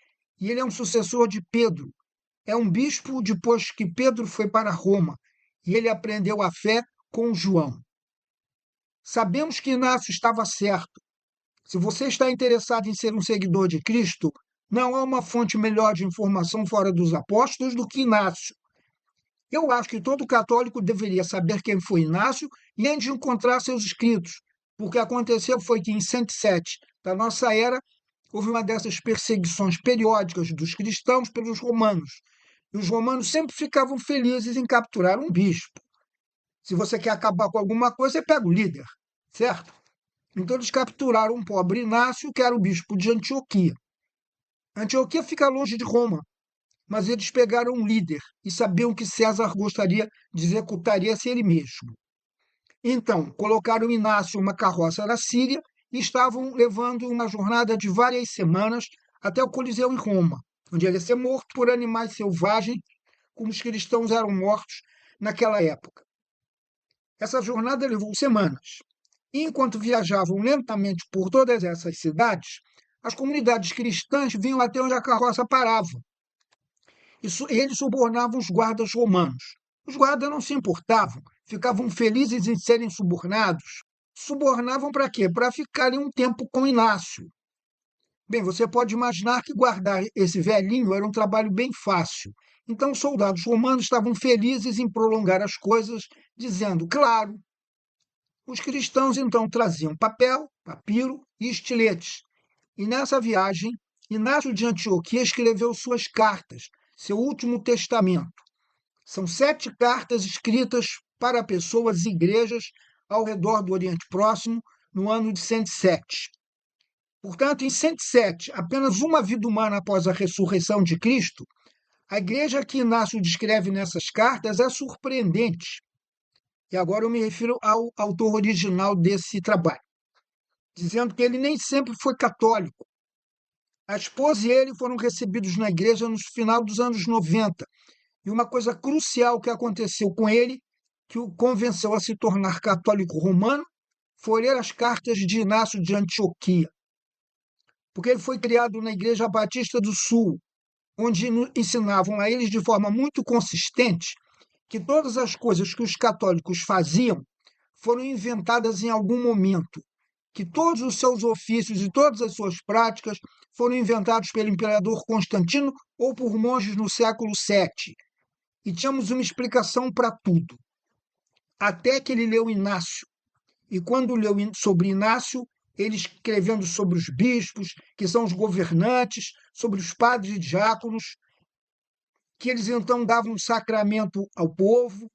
e ele é um sucessor de Pedro. É um bispo depois que Pedro foi para Roma e ele aprendeu a fé com João. Sabemos que Inácio estava certo. Se você está interessado em ser um seguidor de Cristo, não há uma fonte melhor de informação fora dos apóstolos do que Inácio. Eu acho que todo católico deveria saber quem foi Inácio e antes de encontrar seus escritos. O que aconteceu foi que em 107 da nossa era, houve uma dessas perseguições periódicas dos cristãos pelos romanos. E os romanos sempre ficavam felizes em capturar um bispo. Se você quer acabar com alguma coisa, você pega o líder, certo? Então eles capturaram um pobre Inácio, que era o bispo de Antioquia. Antioquia fica longe de Roma, mas eles pegaram um líder e sabiam que César gostaria de executaria-se ele mesmo. Então, colocaram Inácio em uma carroça na Síria e estavam levando uma jornada de várias semanas até o Coliseu em Roma, onde ele ia ser morto por animais selvagens, como os cristãos eram mortos naquela época. Essa jornada levou semanas. E enquanto viajavam lentamente por todas essas cidades, as comunidades cristãs vinham até onde a carroça parava. Eles subornavam os guardas romanos. Os guardas não se importavam, ficavam felizes em serem subornados. Subornavam para quê? Para ficarem um tempo com Inácio. Bem, você pode imaginar que guardar esse velhinho era um trabalho bem fácil. Então, os soldados romanos estavam felizes em prolongar as coisas, dizendo, claro. Os cristãos então traziam papel, papiro e estiletes. E nessa viagem, Inácio de Antioquia escreveu suas cartas, seu último testamento. São 7 cartas escritas para pessoas e igrejas ao redor do Oriente Próximo no ano de 107. Portanto, em 107, apenas uma vida humana após a ressurreição de Cristo, a igreja que Inácio descreve nessas cartas é surpreendente. E agora eu me refiro ao autor original desse trabalho, dizendo que ele nem sempre foi católico. A esposa e ele foram recebidos na igreja no final dos anos 90. E uma coisa crucial que aconteceu com ele, que o convenceu a se tornar católico romano, foi ler as cartas de Inácio de Antioquia. Porque ele foi criado na Igreja Batista do Sul, onde ensinavam a eles de forma muito consistente que todas as coisas que os católicos faziam foram inventadas em algum momento, que todos os seus ofícios e todas as suas práticas foram inventados pelo imperador Constantino ou por monges no século VII. E tínhamos uma explicação para tudo. Até que ele leu Inácio. E quando leu sobre Inácio, ele escrevendo sobre os bispos, que são os governantes, sobre os padres e diáconos, que eles então davam um sacramento ao povo,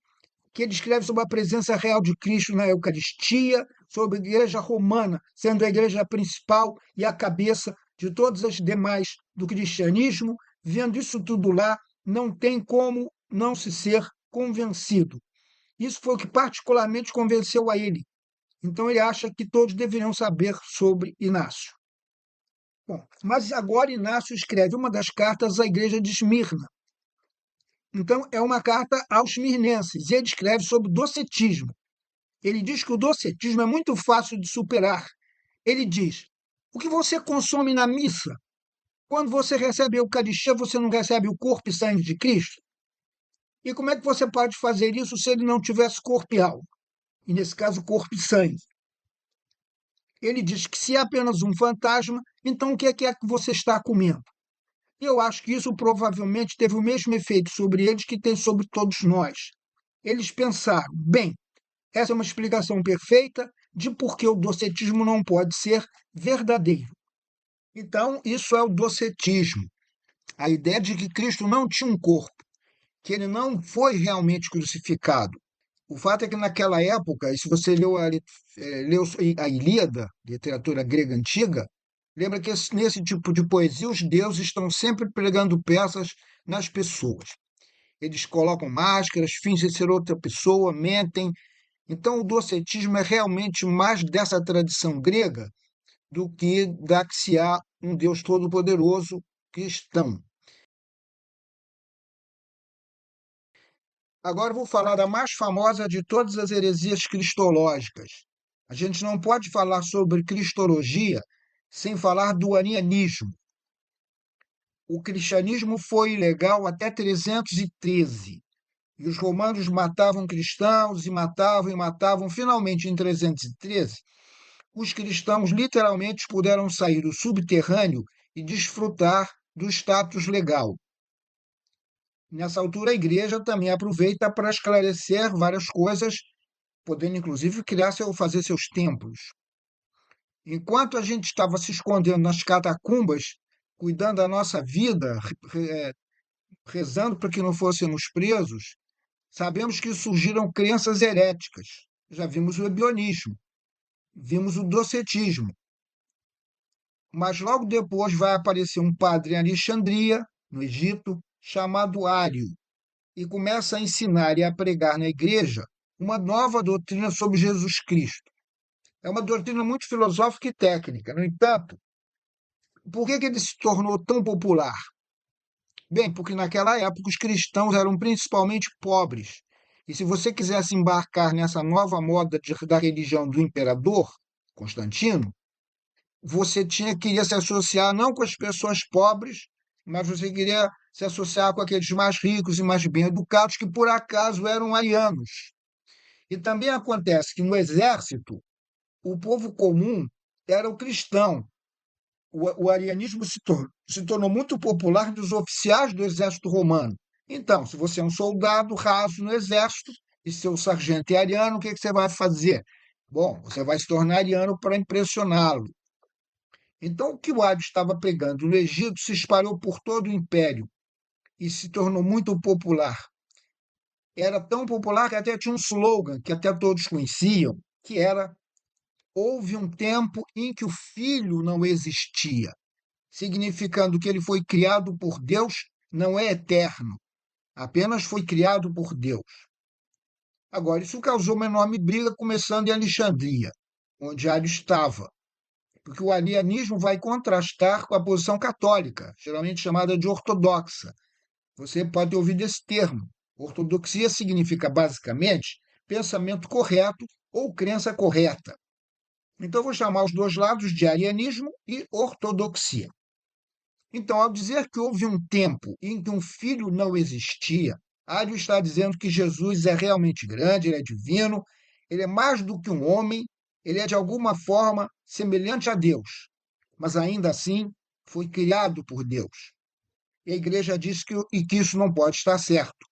que ele escreve sobre a presença real de Cristo na Eucaristia, sobre a Igreja Romana, sendo a igreja principal e a cabeça de todas as demais do cristianismo. Vendo isso tudo lá, não tem como não se ser convencido. Isso foi o que particularmente convenceu a ele. Então ele acha que todos deveriam saber sobre Inácio. Bom, mas agora Inácio escreve uma das cartas à igreja de Esmirna. Então, é uma carta aos mirnenses, e ele escreve sobre docetismo. Ele diz que o docetismo é muito fácil de superar. Ele diz, o que você consome na missa? Quando você recebe a Eucaristia, você não recebe o corpo e sangue de Cristo? E como é que você pode fazer isso se ele não tivesse corpo e alma? E, nesse caso, corpo e sangue. Ele diz que se é apenas um fantasma, então o que é que você está comendo? E eu acho que isso provavelmente teve o mesmo efeito sobre eles que tem sobre todos nós. Eles pensaram, bem, essa é uma explicação perfeita de por que o docetismo não pode ser verdadeiro. Então, isso é o docetismo. A ideia de que Cristo não tinha um corpo, que ele não foi realmente crucificado. O fato é que naquela época, e se você leu a Ilíada, literatura grega antiga, lembra que nesse tipo de poesia os deuses estão sempre pregando peças nas pessoas. Eles colocam máscaras, fingem ser outra pessoa, mentem. Então o docetismo é realmente mais dessa tradição grega do que da que se há um Deus todo-poderoso cristão. Agora vou falar da mais famosa de todas as heresias cristológicas. A gente não pode falar sobre cristologia sem falar do arianismo. O cristianismo foi ilegal até 313, e os romanos matavam cristãos e matavam e matavam. Finalmente, em 313, os cristãos literalmente puderam sair do subterrâneo e desfrutar do status legal. Nessa altura, a igreja também aproveita para esclarecer várias coisas, podendo inclusive fazer seus templos. Enquanto a gente estava se escondendo nas catacumbas, cuidando da nossa vida, rezando para que não fôssemos presos, sabemos que surgiram crenças heréticas. Já vimos o ebionismo, vimos o docetismo. Mas logo depois vai aparecer um padre em Alexandria, no Egito, chamado Ário, e começa a ensinar e a pregar na igreja uma nova doutrina sobre Jesus Cristo. É uma doutrina muito filosófica e técnica. No entanto, por que ele se tornou tão popular? Bem, porque naquela época os cristãos eram principalmente pobres. E se você quisesse embarcar nessa nova moda da religião do imperador Constantino, você queria se associar não com as pessoas pobres, mas você queria se associar com aqueles mais ricos e mais bem educados, que por acaso eram arianos. E também acontece que no exército, o povo comum era o cristão. O arianismo se tornou muito popular dos oficiais do exército romano. Então, se você é um soldado raso no exército e seu sargento é ariano, o que você vai fazer? Bom, você vai se tornar ariano para impressioná-lo. Então, o que o Ario estava pregando no Egito se espalhou por todo o império e se tornou muito popular. Era tão popular que até tinha um slogan que até todos conheciam, que era: houve um tempo em que o filho não existia, significando que ele foi criado por Deus, não é eterno, apenas foi criado por Deus. Agora, isso causou uma enorme briga, começando em Alexandria, onde Ario estava, porque o arianismo vai contrastar com a posição católica, geralmente chamada de ortodoxa. Você pode ter ouvido esse termo. Ortodoxia significa, basicamente, pensamento correto ou crença correta. Então, eu vou chamar os dois lados de arianismo e ortodoxia. Então, ao dizer que houve um tempo em que um filho não existia, Ario está dizendo que Jesus é realmente grande, ele é divino, ele é mais do que um homem, ele é de alguma forma semelhante a Deus, mas ainda assim foi criado por Deus. E a igreja diz que isso não pode estar certo.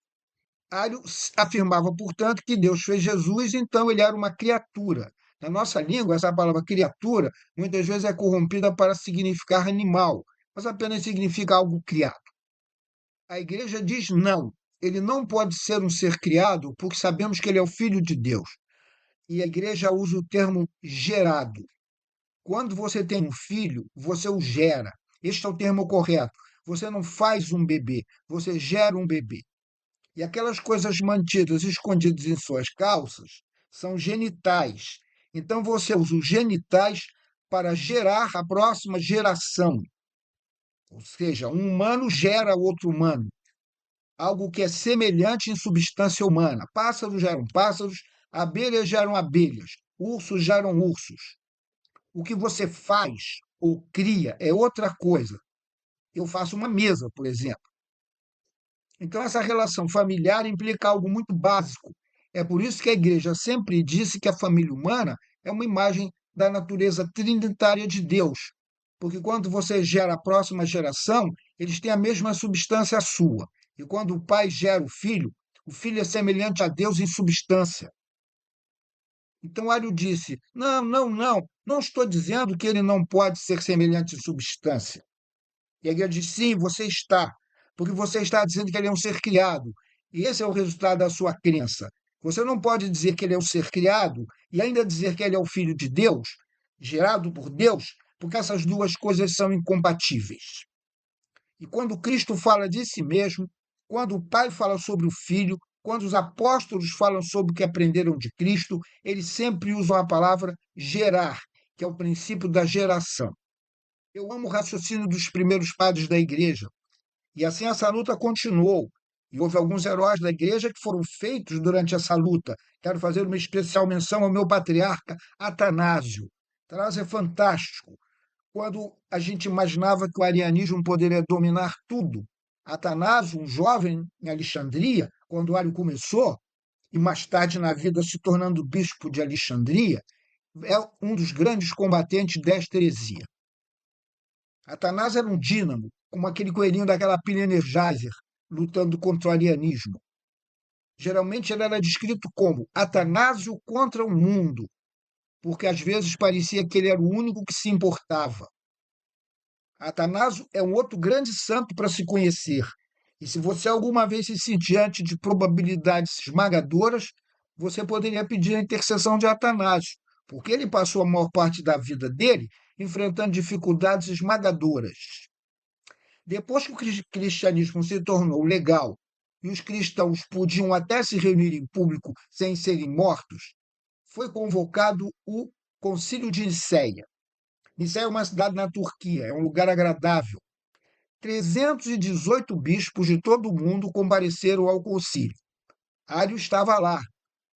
Ario afirmava, portanto, que Deus fez Jesus, então ele era uma criatura. Na nossa língua, essa palavra criatura muitas vezes é corrompida para significar animal, mas apenas significa algo criado. A igreja diz não, ele não pode ser um ser criado, porque sabemos que ele é o Filho de Deus. E a igreja usa o termo gerado. Quando você tem um filho, você o gera. Este é o termo correto. Você não faz um bebê, você gera um bebê. E aquelas coisas mantidas, escondidas em suas calças, são genitais. Então você usa os genitais para gerar a próxima geração. Ou seja, um humano gera outro humano. Algo que é semelhante em substância humana. Pássaros geram pássaros, abelhas geram abelhas, ursos geram ursos. O que você faz ou cria é outra coisa. Eu faço uma mesa, por exemplo. Então, essa relação familiar implica algo muito básico. É por isso que a igreja sempre disse que a família humana é uma imagem da natureza trinitária de Deus. Porque quando você gera a próxima geração, eles têm a mesma substância sua. E quando o pai gera o filho é semelhante a Deus em substância. Então, Ario disse: não, não, não, não estou dizendo que ele não pode ser semelhante em substância. E a igreja diz: sim, você está, porque você está dizendo que ele é um ser criado. E esse é o resultado da sua crença. Você não pode dizer que ele é o ser criado e ainda dizer que ele é o filho de Deus, gerado por Deus, porque essas duas coisas são incompatíveis. E quando Cristo fala de si mesmo, quando o Pai fala sobre o Filho, quando os apóstolos falam sobre o que aprenderam de Cristo, eles sempre usam a palavra gerar, que é o princípio da geração. Eu amo o raciocínio dos primeiros padres da igreja, e assim essa luta continuou. E houve alguns heróis da igreja que foram feitos durante essa luta. Quero fazer uma especial menção ao meu patriarca Atanásio. Atanásio é fantástico. Quando a gente imaginava que o arianismo poderia dominar tudo, Atanásio, um jovem em Alexandria, quando o Ario começou, e mais tarde na vida se tornando bispo de Alexandria, é um dos grandes combatentes desta heresia. Atanásio era um dínamo, como aquele coelhinho daquela pilha Energizer, lutando contra o arianismo. Geralmente ele era descrito como Atanásio contra o mundo, porque às vezes parecia que ele era o único que se importava. Atanásio é um outro grande santo para se conhecer. E se você alguma vez se sentir diante de probabilidades esmagadoras, você poderia pedir a intercessão de Atanásio, porque ele passou a maior parte da vida dele enfrentando dificuldades esmagadoras. Depois que o cristianismo se tornou legal e os cristãos podiam até se reunir em público sem serem mortos, foi convocado o Concílio de Nicéia. Nicéia é uma cidade na Turquia, é um lugar agradável. 318 bispos de todo o mundo compareceram ao concílio. Ário estava lá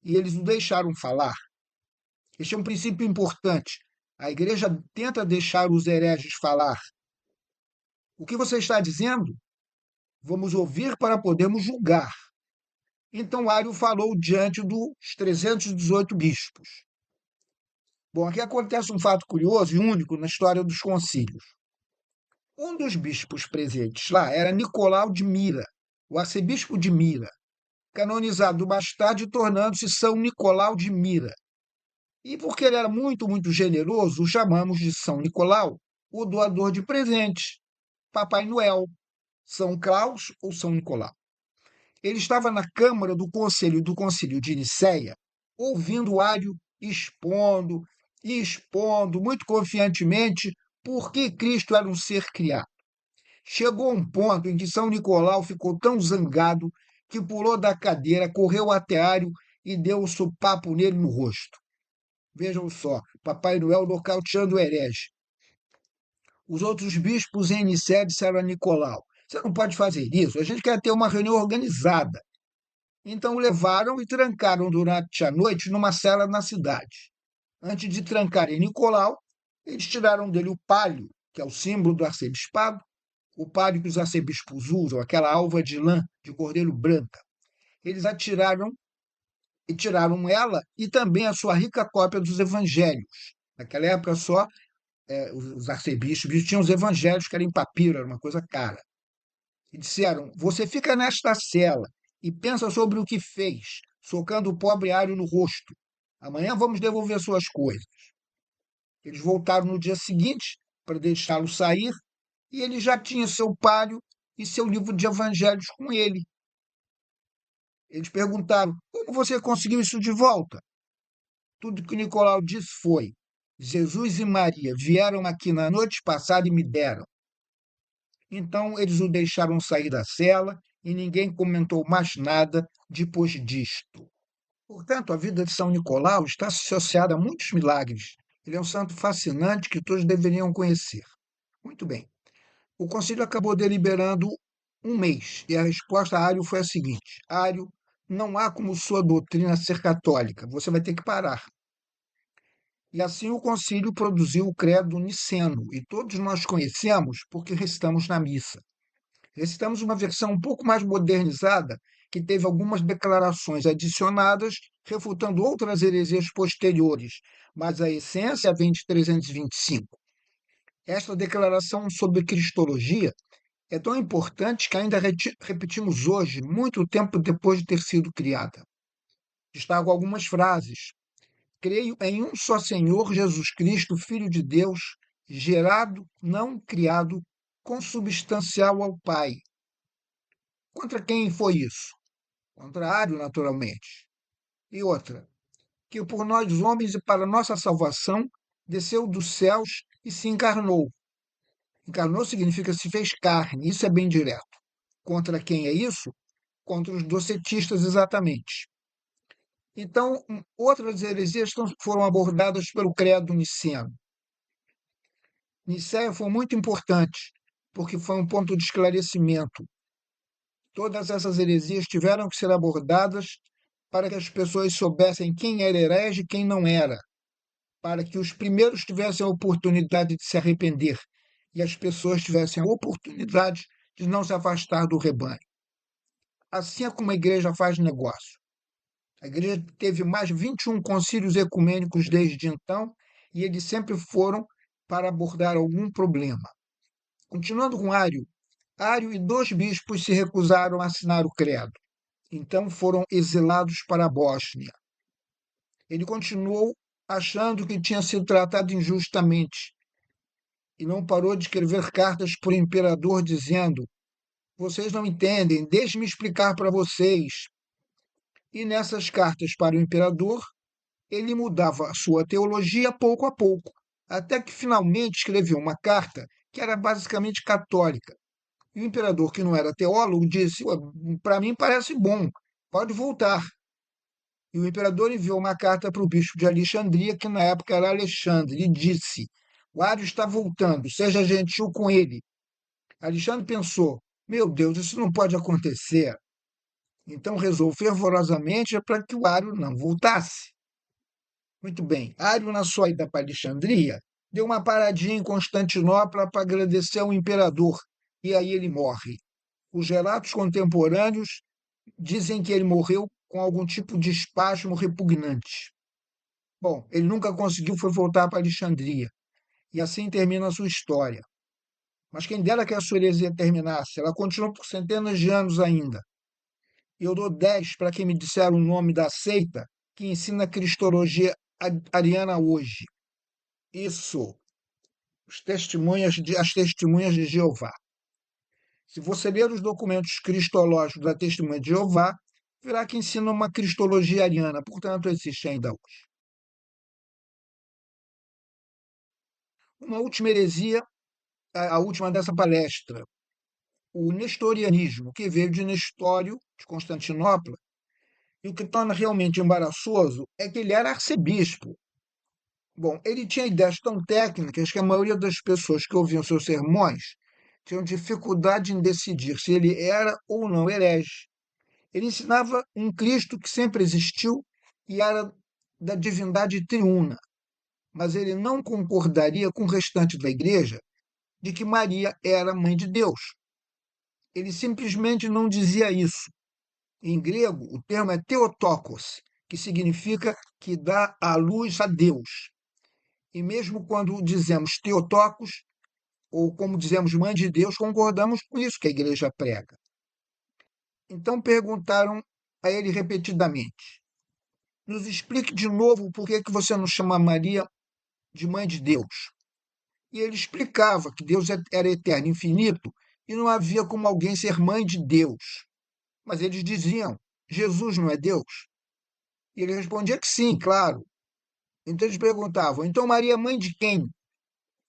e eles o deixaram falar. Este é um princípio importante. A igreja tenta deixar os hereges falar. O que você está dizendo? Vamos ouvir para podermos julgar. Então Ário falou diante dos 318 bispos. Bom, aqui acontece um fato curioso e único na história dos concílios. Um dos bispos presentes lá era Nicolau de Mira, o arcebispo de Mira, canonizado mais tarde, tornando-se São Nicolau de Mira. E porque ele era muito, muito generoso, o chamamos de São Nicolau, o doador de presentes, Papai Noel, São Claus ou São Nicolau. Ele estava na Câmara do Concílio de Nicéia, ouvindo Ário expondo e expondo muito confiantemente por que Cristo era um ser criado. Chegou um ponto em que São Nicolau ficou tão zangado que pulou da cadeira, correu até Ário e deu um sopapo nele no rosto. Vejam só, Papai Noel nocauteando o herege. Os outros bispos em Nicéia disseram a Nicolau: você não pode fazer isso, a gente quer ter uma reunião organizada. Então o levaram e trancaram durante a noite numa cela na cidade. Antes de trancarem Nicolau, eles tiraram dele o palio, que é o símbolo do arcebispado, o palio que os arcebispos usam, aquela alva de lã de cordeiro branca. Eles atiraram e tiraram ela e também a sua rica cópia dos evangelhos. Naquela época só os arcebispos tinham os evangelhos que eram em papiro, era uma coisa cara. E disseram: você fica nesta cela e pensa sobre o que fez, socando o pobre Ário no rosto. Amanhã vamos devolver suas coisas. Eles voltaram no dia seguinte para deixá-lo sair e ele já tinha seu palio e seu livro de evangelhos com ele. Eles perguntaram: como você conseguiu isso de volta? Tudo que Nicolau disse foi: Jesus e Maria vieram aqui na noite passada e me deram. Então eles o deixaram sair da cela e ninguém comentou mais nada depois disto. Portanto, a vida de São Nicolau está associada a muitos milagres. Ele é um santo fascinante que todos deveriam conhecer. Muito bem. O concílio acabou deliberando um mês e a resposta a Ário foi a seguinte: Ário, não há como sua doutrina ser católica, você vai ter que parar. E assim o concílio produziu o credo niceno, e todos nós conhecemos porque recitamos na missa. Recitamos uma versão um pouco mais modernizada, que teve algumas declarações adicionadas, refutando outras heresias posteriores, mas a essência vem de 325. Esta declaração sobre cristologia é tão importante que ainda repetimos hoje, muito tempo depois de ter sido criada. Destaco algumas frases. Creio em um só Senhor Jesus Cristo, Filho de Deus, gerado, não criado, consubstancial ao Pai. Contra quem foi isso? Contra Ário, naturalmente. E outra, que por nós homens e para nossa salvação desceu dos céus e se encarnou. Encarnou significa se fez carne, isso é bem direto. Contra quem é isso? Contra os docetistas, exatamente. Então, outras heresias foram abordadas pelo credo niceno. Nicéia foi muito importante, porque foi um ponto de esclarecimento. Todas essas heresias tiveram que ser abordadas para que as pessoas soubessem quem era herege e quem não era, para que os primeiros tivessem a oportunidade de se arrepender e as pessoas tivessem a oportunidade de não se afastar do rebanho. Assim é como a igreja faz negócio. A igreja teve mais 21 concílios ecumênicos desde então, e eles sempre foram para abordar algum problema. Continuando com Ário, Ário e 2 bispos se recusaram a assinar o credo. Então foram exilados para a Bósnia. Ele continuou achando que tinha sido tratado injustamente e não parou de escrever cartas para o imperador dizendo: vocês não entendem, deixe-me explicar para vocês. E nessas cartas para o imperador, ele mudava a sua teologia pouco a pouco, até que finalmente escreveu uma carta que era basicamente católica. E o imperador, que não era teólogo, disse: para mim parece bom, pode voltar. E o imperador enviou uma carta para o bispo de Alexandria, que na época era Alexandre, e disse: o Ário está voltando, seja gentil com ele. Alexandre pensou: meu Deus, isso não pode acontecer. Então rezou fervorosamente para que o Ário não voltasse. Muito bem, Ário, na sua ida para Alexandria, deu uma paradinha em Constantinopla para agradecer ao imperador, e aí ele morre. Os relatos contemporâneos dizem que ele morreu com algum tipo de espasmo repugnante. Bom, ele nunca conseguiu foi voltar para Alexandria, e assim termina a sua história. Mas quem dera que a sua heresia terminasse, ela continuou por centenas de anos ainda. E eu dou 10 para quem me disser o nome da seita que ensina a cristologia ariana hoje. Isso, as testemunhas de Jeová. Se você ler os documentos cristológicos da Testemunha de Jeová, verá que ensina uma cristologia ariana, portanto, existe ainda hoje. Uma última heresia, a última dessa palestra, o nestorianismo, que veio de Nestório, de Constantinopla, e o que torna realmente embaraçoso é que ele era arcebispo. Bom, ele tinha ideias tão técnicas que a maioria das pessoas que ouviam seus sermões tinham dificuldade em decidir se ele era ou não herege. Ele ensinava um Cristo que sempre existiu e era da divindade triuna, mas ele não concordaria com o restante da igreja de que Maria era mãe de Deus. Ele simplesmente não dizia isso. Em grego, o termo é Theotokos, que significa que dá a luz a Deus. E mesmo quando dizemos Theotokos, ou como dizemos mãe de Deus, concordamos com isso que a igreja prega. Então perguntaram a ele repetidamente: nos explique de novo por que você não chama Maria de mãe de Deus. E ele explicava que Deus era eterno, infinito, e não havia como alguém ser mãe de Deus. Mas eles diziam: Jesus não é Deus? E ele respondia que sim, claro. Então eles perguntavam: então Maria é mãe de quem?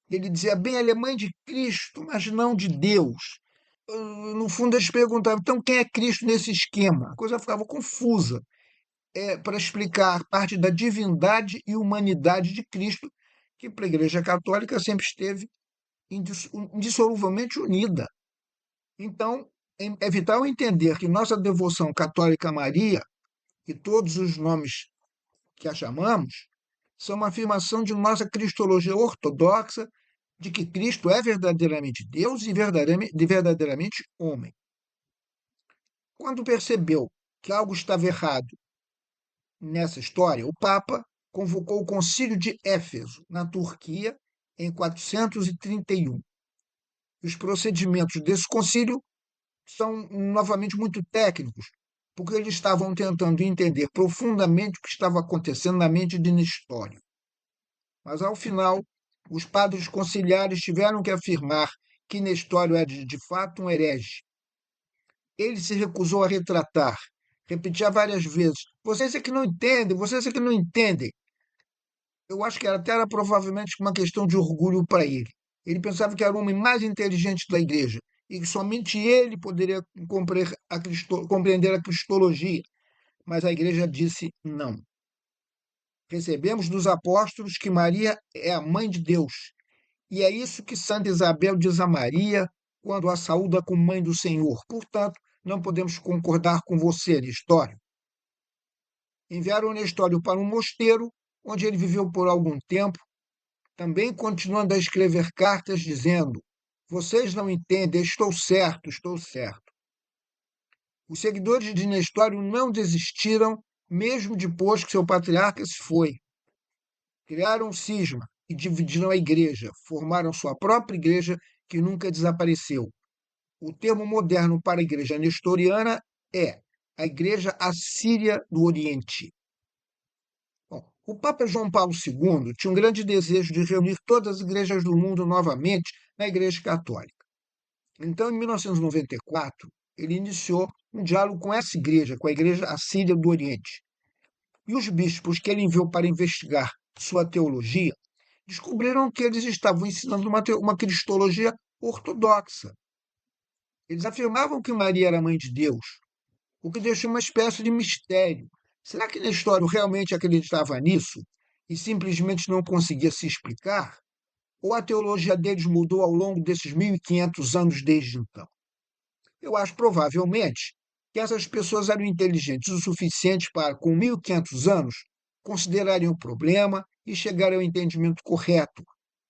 E ele dizia: bem, ela é mãe de Cristo, mas não de Deus. No fundo, eles perguntavam: então quem é Cristo nesse esquema? A coisa ficava confusa. Para explicar parte da divindade e humanidade de Cristo, que para a Igreja Católica sempre esteve indissoluvelmente unida. Então, é vital entender que nossa devoção católica a Maria e todos os nomes que a chamamos são uma afirmação de nossa cristologia ortodoxa de que Cristo é verdadeiramente Deus e verdadeiramente homem. Quando percebeu que algo estava errado nessa história, o Papa convocou o Concílio de Éfeso, na Turquia, em 431. Os procedimentos desse concílio são novamente muito técnicos, porque eles estavam tentando entender profundamente o que estava acontecendo na mente de Nestório. Mas, ao final, os padres conciliares tiveram que afirmar que Nestório era de fato um herege. Ele se recusou a retratar repetia várias vezes: vocês é que não entendem, vocês é que não entendem. Eu acho que até era provavelmente uma questão de orgulho para ele. Ele pensava que era o homem mais inteligente da igreja e que somente ele poderia compreender a cristologia. Mas a igreja disse não. Recebemos dos apóstolos que Maria é a mãe de Deus. E é isso que Santa Isabel diz a Maria quando a saúda como mãe do Senhor. Portanto, não podemos concordar com você, Nestório. Enviaram Nestório para um mosteiro, onde ele viveu por algum tempo, também continuando a escrever cartas dizendo: vocês não entendem, estou certo, estou certo. Os seguidores de Nestório não desistiram, mesmo depois que seu patriarca se foi. Criaram um cisma e dividiram a igreja, formaram sua própria igreja que nunca desapareceu. O termo moderno para a igreja nestoriana é a Igreja Assíria do Oriente. Bom, o Papa João Paulo II tinha um grande desejo de reunir todas as igrejas do mundo novamente na Igreja Católica. Então, em 1994, ele iniciou um diálogo com essa igreja, com a Igreja Assíria do Oriente. E os bispos que ele enviou para investigar sua teologia descobriram que eles estavam ensinando uma cristologia ortodoxa. Eles afirmavam que Maria era mãe de Deus, o que deixou uma espécie de mistério. Será que Nestório realmente acreditava nisso e simplesmente não conseguia se explicar? Ou a teologia deles mudou ao longo desses 1500 anos desde então? Eu acho provavelmente que essas pessoas eram inteligentes o suficiente para, com 1500 anos, considerarem o problema e chegarem ao entendimento correto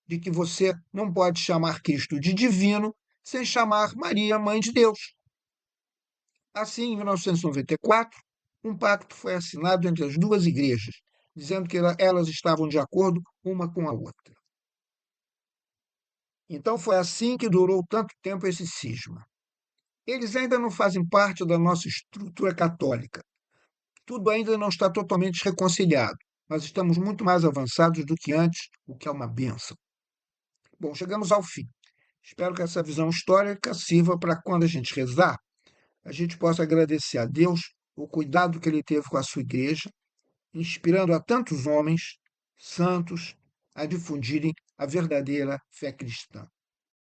de que você não pode chamar Cristo de divino sem chamar Maria mãe de Deus. Assim, em 1994, um pacto foi assinado entre as duas igrejas, dizendo que elas estavam de acordo uma com a outra. Então foi assim que durou tanto tempo esse cisma. Eles ainda não fazem parte da nossa estrutura católica. Tudo ainda não está totalmente reconciliado, mas estamos muito mais avançados do que antes, o que é uma bênção. Bom, chegamos ao fim. Espero que essa visão histórica sirva para quando a gente rezar, a gente possa agradecer a Deus o cuidado que ele teve com a sua igreja, inspirando a tantos homens santos a difundirem a verdadeira fé cristã.